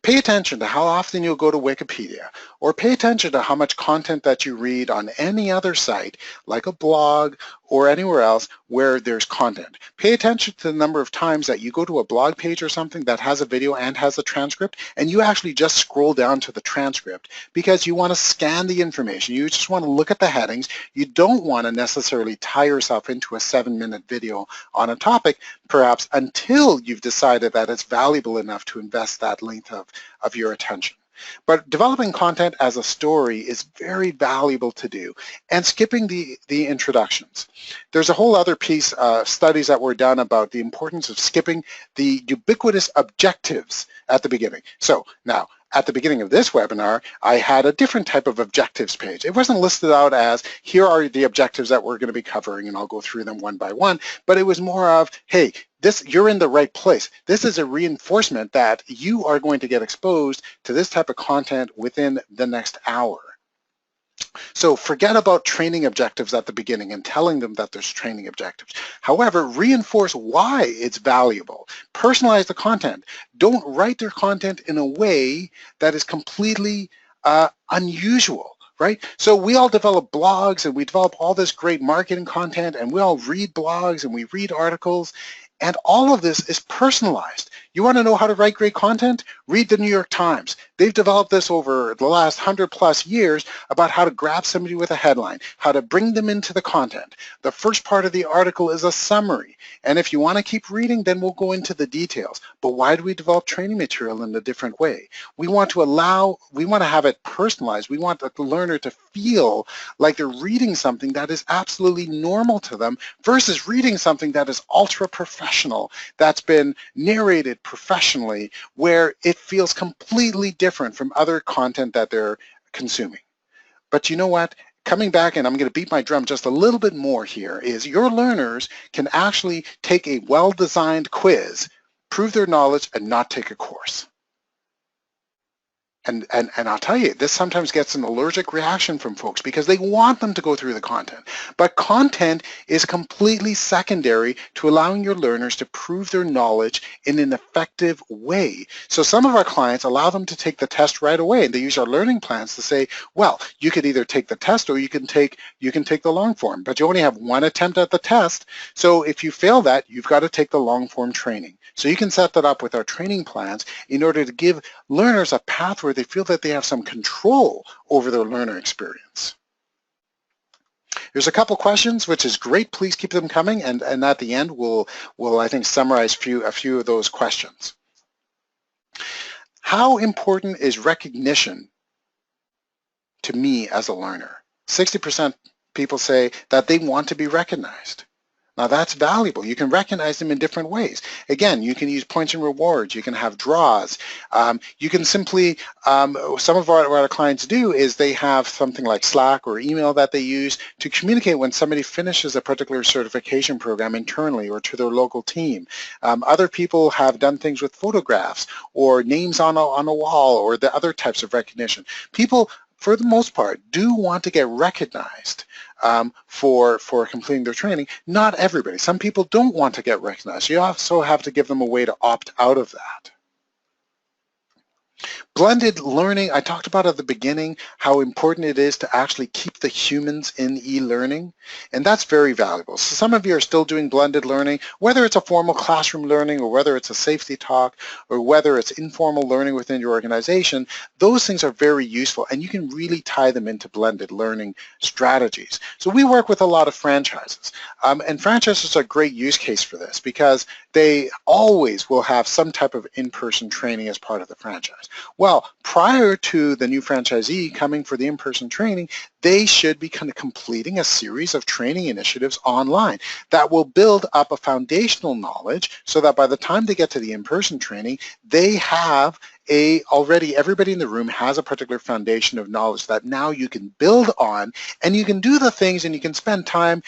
Pay attention to how often you'll go to Wikipedia, or pay attention to how much content that you read on any other site, like a blog or anywhere else where there's content. Pay attention to the number of times that you go to a blog page or something that has a video and has a transcript, and you actually just scroll down to the transcript because you want to scan the information. You just want to look at the headings. You don't want to necessarily tie yourself into a 7-minute video on a topic, perhaps until you've decided that it's valuable enough to invest that length of your attention. But developing content as a story is very valuable to do, and skipping the introductions. There's a whole other piece of studies that were done about the importance of skipping the ubiquitous objectives at the beginning. So now, at the beginning of this webinar, I had a different type of objectives page. It wasn't listed out as, here are the objectives that we're going to be covering, and I'll go through them one by one, but it was more of, hey, you're in the right place. This is a reinforcement that you are going to get exposed to this type of content within the next hour. So forget about training objectives at the beginning and telling them that there's training objectives. However, reinforce why it's valuable. Personalize the content. Don't write their content in a way that is completely unusual. Right? So we all develop blogs and we develop all this great marketing content, and we all read blogs and we read articles, and all of this is personalized. You want to know how to write great content? Read the New York Times. They've developed this over the last 100+ years about how to grab somebody with a headline, how to bring them into the content. The first part of the article is a summary. And if you want to keep reading, then we'll go into the details. But why do we develop training material in a different way? We want to have it personalized. We want the learner to feel like they're reading something that is absolutely normal to them versus reading something that is ultra professional, that's been narrated professionally, where it feels completely different from other content that they're consuming. But you know what? Coming back, and I'm going to beat my drum just a little bit more here, is your learners can actually take a well-designed quiz, prove their knowledge, and not take a course. And I'll tell you, this sometimes gets an allergic reaction from folks because they want them to go through the content. But content is completely secondary to allowing your learners to prove their knowledge in an effective way. So some of our clients allow them to take the test right away, and they use our learning plans to say, well, you could either take the test or you can take the long form, but you only have one attempt at the test. So if you fail that, you've got to take the long form training. So you can set that up with our training plans in order to give learners a path where they feel that they have some control over their learner experience. There's a couple questions, which is great. Please keep them coming, and at the end we'll I think summarize a few of those questions. How important is recognition to me as a learner? 60% people say that they want to be recognized. Now that's valuable. You can recognize them in different ways. Again, you can use points and rewards. You can have draws. You can simply, some of what our clients do is they have something like Slack or email that they use to communicate when somebody finishes a particular certification program internally or to their local team. Other people have done things with photographs or names on a wall or the other types of recognition. People, for the most part, do want to get recognized for completing their training. Not everybody. Some people don't want to get recognized. You also have to give them a way to opt out of that. Blended learning, I talked about at the beginning how important it is to actually keep the humans in e-learning, and that's very valuable. So some of you are still doing blended learning, whether it's a formal classroom learning or whether it's a safety talk or whether it's informal learning within your organization. Those things are very useful, and you can really tie them into blended learning strategies. So we work with a lot of franchises, and franchises are a great use case for this because they always will have some type of in-person training as part of the franchise. Well, prior to the new franchisee coming for the in-person training, they should be kind of completing a series of training initiatives online that will build up a foundational knowledge so that by the time they get to the in-person training, they have already everybody in the room has a particular foundation of knowledge that now you can build on, and you can do the things and you can spend time,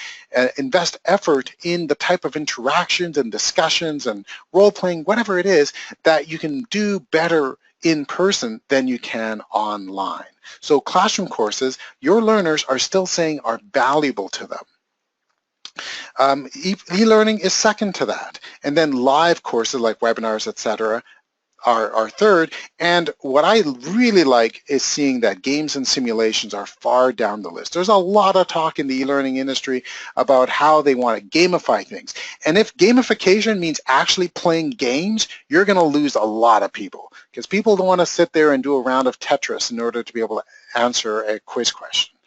invest effort in the type of interactions and discussions and role-playing, whatever it is, that you can do better in person than you can online. So classroom courses, your learners are still saying are valuable to them. E-learning is second to that. And then live courses like webinars, etc., are third. And what I really like is seeing that games and simulations are far down the list. There's a lot of talk in the e-learning industry about how they want to gamify things. And if gamification means actually playing games, you're going to lose a lot of people because people don't want to sit there and do a round of Tetris in order to be able to answer a quiz question.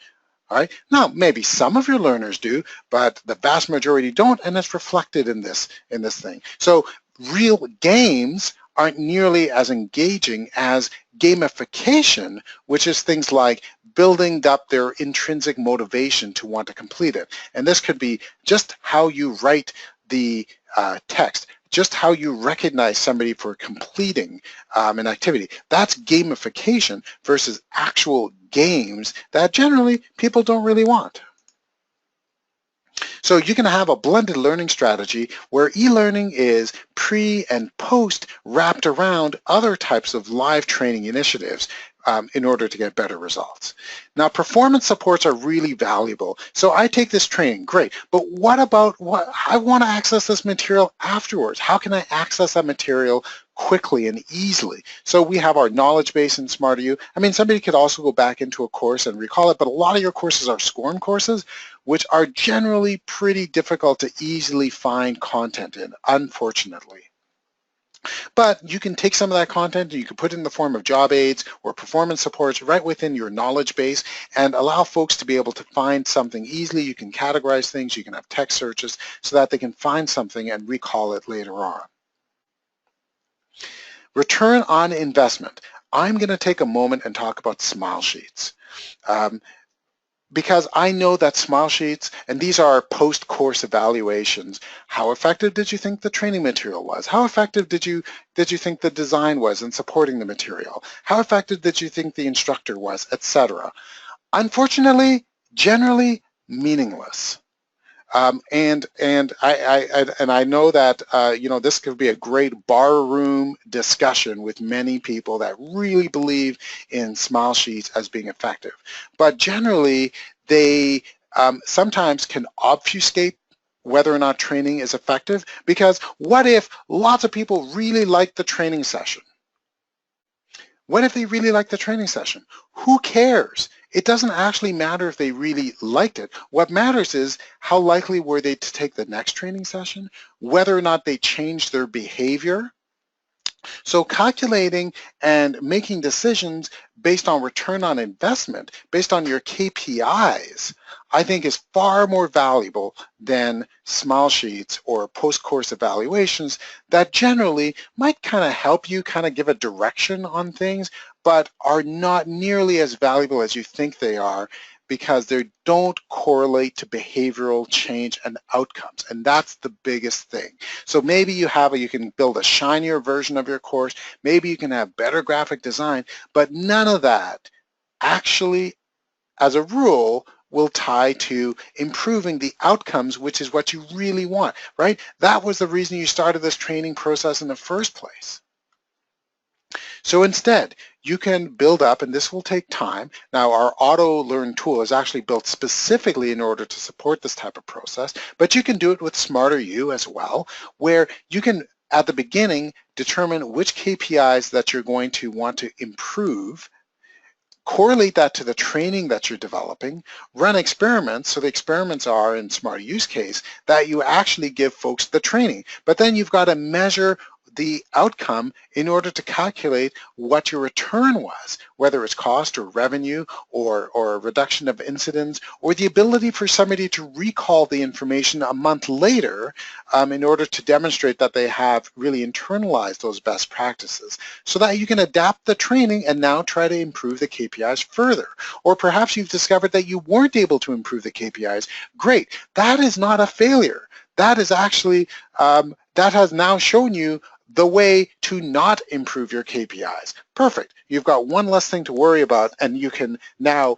All right. Now, maybe some of your learners do, but the vast majority don't, and it's reflected in this thing. So real games aren't nearly as engaging as gamification, which is things like building up their intrinsic motivation to want to complete it. And this could be just how you write the text, just how you recognize somebody for completing an activity. That's gamification versus actual games that generally people don't really want. So you can have a blended learning strategy where e-learning is pre and post wrapped around other types of live training initiatives in order to get better results. Now, performance supports are really valuable. So I take this training, great, but what about I want to access this material afterwards? How can I access that material quickly and easily? So we have our knowledge base in SmarterU. I mean, somebody could also go back into a course and recall it, but a lot of your courses are SCORM courses, which are generally pretty difficult to easily find content in, unfortunately. But you can take some of that content and you can put it in the form of job aids or performance supports right within your knowledge base and allow folks to be able to find something easily. You can categorize things, you can have text searches so that they can find something and recall it later on. Return on investment. I'm going to take a moment and talk about smile sheets. Because I know that smile sheets, and these are post-course evaluations, how effective did you think the training material was? How effective did you think the design was in supporting the material? How effective did you think the instructor was, etc.? Unfortunately, generally meaningless. And I know that you know, this could be a great barroom discussion with many people that really believe in smile sheets as being effective, but generally they sometimes can obfuscate whether or not training is effective, because what if lots of people really like the training session? What if they really like the training session? Who cares? It doesn't actually matter if they really liked it. What matters is how likely were they to take the next training session, whether or not they changed their behavior. So calculating and making decisions based on return on investment, based on your KPIs, I think is far more valuable than smile sheets or post-course evaluations that generally might kind of help you kind of give a direction on things, but are not nearly as valuable as you think they are, because they don't correlate to behavioral change and outcomes, and that's the biggest thing. So maybe you can build a shinier version of your course, maybe you can have better graphic design, but none of that actually, as a rule, will tie to improving the outcomes, which is what you really want, right? That was the reason you started this training process in the first place. So instead, you can build up, and this will take time. Now, our auto learn tool is actually built specifically in order to support this type of process, but you can do it with SmarterU as well, where you can, at the beginning, determine which KPIs that you're going to want to improve, correlate that to the training that you're developing, run experiments. So the experiments are, in SmarterU's case, that you actually give folks the training, but then you've got to measure the outcome in order to calculate what your return was, whether it's cost or revenue or a reduction of incidents, or the ability for somebody to recall the information a month later in order to demonstrate that they have really internalized those best practices, so that you can adapt the training and now try to improve the KPIs further. Or perhaps you've discovered that you weren't able to improve the KPIs. Great, that is not a failure. That is actually, that has now shown you the way to not improve your KPIs. Perfect. You've got one less thing to worry about, and you can now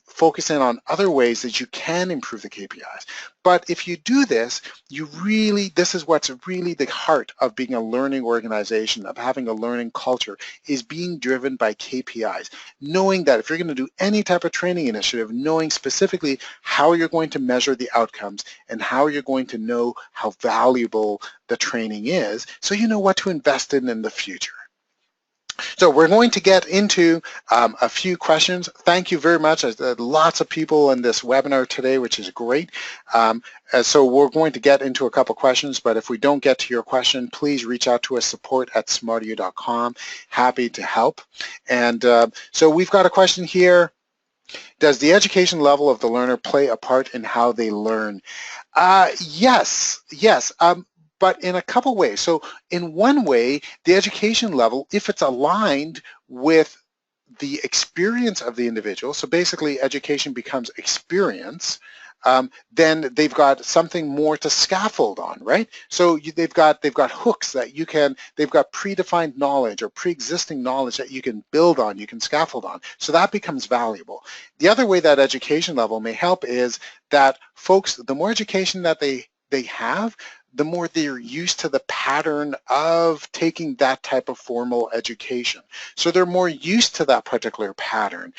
focus in on other ways that you can improve the KPIs. But if you do this, this is what's really the heart of being a learning organization, of having a learning culture, is being driven by KPIs. Knowing that if you're going to do any type of training initiative, knowing specifically how you're going to measure the outcomes and how you're going to know how valuable the training is, so you know what to invest in the future. So we're going to get into a few questions. Thank you very much. There's lots of people in this webinar today, which is great. So we're going to get into a couple questions, but if we don't get to your question, please reach out to us, support@smarteru.com. Happy to help. And so we've got a question here. Does the education level of the learner play a part in how they learn? Yes. but in a couple ways. So in one way, the education level, if it's aligned with the experience of the individual, so basically education becomes experience, then they've got something more to scaffold on, right? So they've got hooks that you can, they've got predefined knowledge or pre-existing knowledge that you can build on, you can scaffold on. So that becomes valuable. The other way that education level may help is that folks, the more education that they have, the more they're used to the pattern of taking that type of formal education. So they're more used to that particular pattern,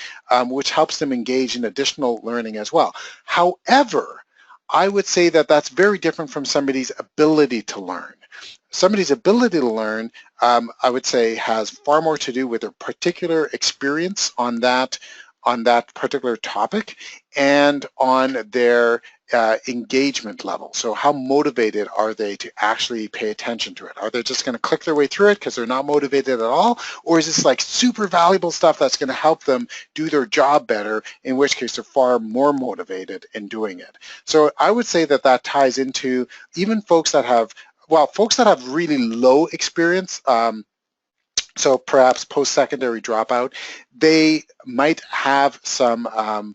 which helps them engage in additional learning as well. However, I would say that that's very different from somebody's ability to learn. Somebody's ability to learn, I would say, has far more to do with their particular experience on that particular topic and on their engagement level. So how motivated are they to actually pay attention to it? Are they just going to click their way through it because they're not motivated at all? Or is this like super valuable stuff that's going to help them do their job better, in which case they're far more motivated in doing it? So I would say that that ties into even folks that have, well, folks that have really low experience, so perhaps post-secondary dropout, they might have some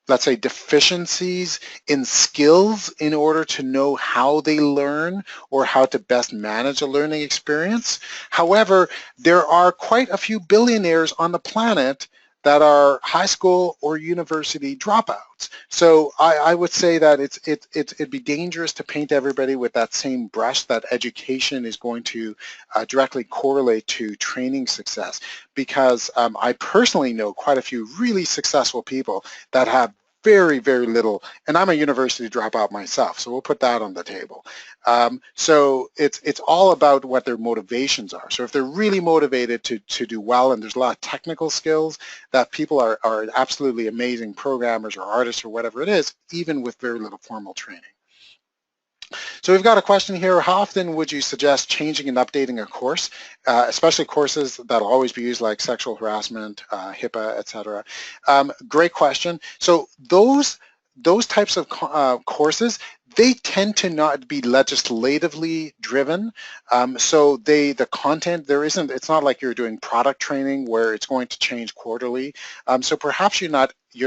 let's say deficiencies in skills in order to know how they learn or how to best manage a learning experience. However, there are quite a few billionaires on the planet that are high school or university dropouts. So I would say that it'd be dangerous to paint everybody with that same brush, that education is going to directly correlate to training success, because I personally know quite a few really successful people that have very, very little, and I'm a university dropout myself, so we'll put that on the table. So it's all about what their motivations are. So if they're really motivated to do well, and there's a lot of technical skills that people are absolutely amazing programmers or artists or whatever it is, even with very little formal training. So we've got a question here. How often would you suggest changing and updating a course, especially courses that'll always be used like sexual harassment, HIPAA, etc.? Great question. So those types of courses, they tend to not be legislatively driven. So the content, it's not like you're doing product training where it's going to change quarterly. So perhaps you're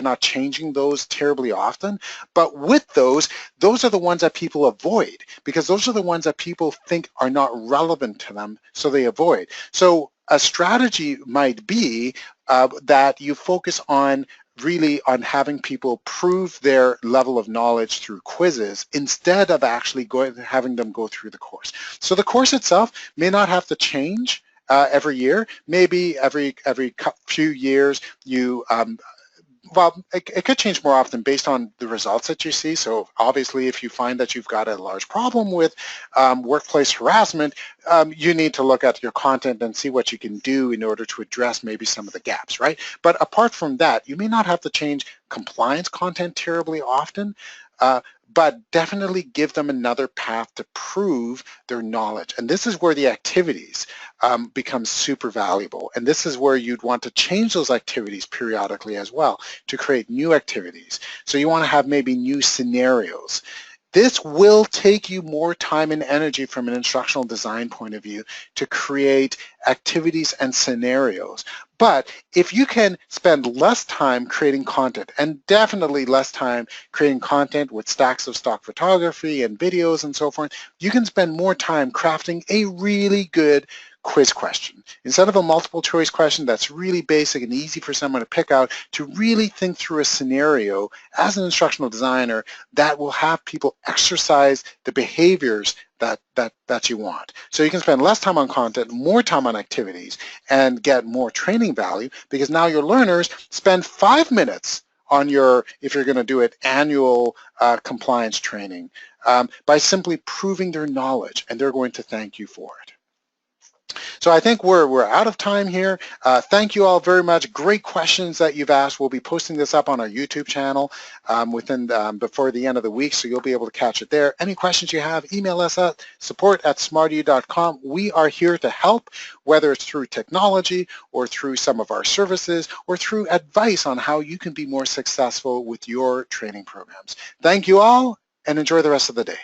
not changing those terribly often, but with those are the ones that people avoid, because those are the ones that people think are not relevant to them, so they avoid. So a strategy might be that you focus on really on having people prove their level of knowledge through quizzes instead of actually having them go through the course. So the course itself may not have to change every year. Maybe every few years you well, it could change more often based on the results that you see. So obviously, if you find that you've got a large problem with workplace harassment, you need to look at your content and see what you can do in order to address maybe some of the gaps, right? But apart from that, you may not have to change compliance content terribly often, but definitely give them another path to prove their knowledge. And this is where the activities become super valuable. And this is where you'd want to change those activities periodically as well to create new activities. So you want to have maybe new scenarios. This will take you more time and energy from an instructional design point of view to create activities and scenarios. But if you can spend less time creating content, and definitely less time creating content with stacks of stock photography and videos and so forth, you can spend more time crafting a really good quiz question. Instead of a multiple choice question that's really basic and easy for someone to pick out, to really think through a scenario as an instructional designer that will have people exercise the behaviors that you want. So you can spend less time on content, more time on activities, and get more training value, because now your learners spend 5 minutes on your, if you're going to do it, annual compliance training by simply proving their knowledge, and they're going to thank you for it. So I think we're out of time here. Thank you all very much. Great questions that you've asked. We'll be posting this up on our YouTube channel before the end of the week, so you'll be able to catch it there. Any questions you have, email us at support@smarteru.com. We are here to help, whether it's through technology or through some of our services or through advice on how you can be more successful with your training programs. Thank you all, and enjoy the rest of the day.